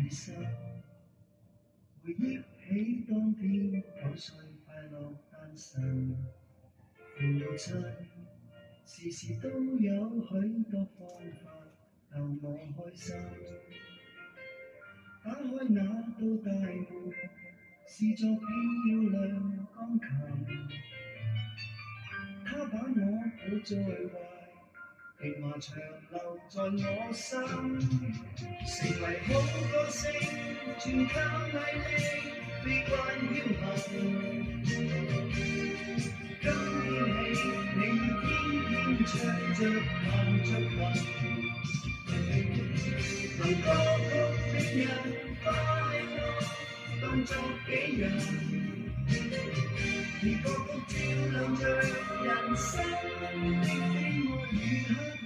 其實回憶起當天9歲快樂單身，父親時時都有許多方法逗我開心。打開那道大門，是座漂亮鋼琴，他把我抱在懷，平hòa長留在我心。成為好歌星，全靠毅力，悲關僥倖。今天起，你天天唱着彈着雲，當歌曲令人快樂，當作己人，而歌曲照亮着人生的悲哀與黑暗。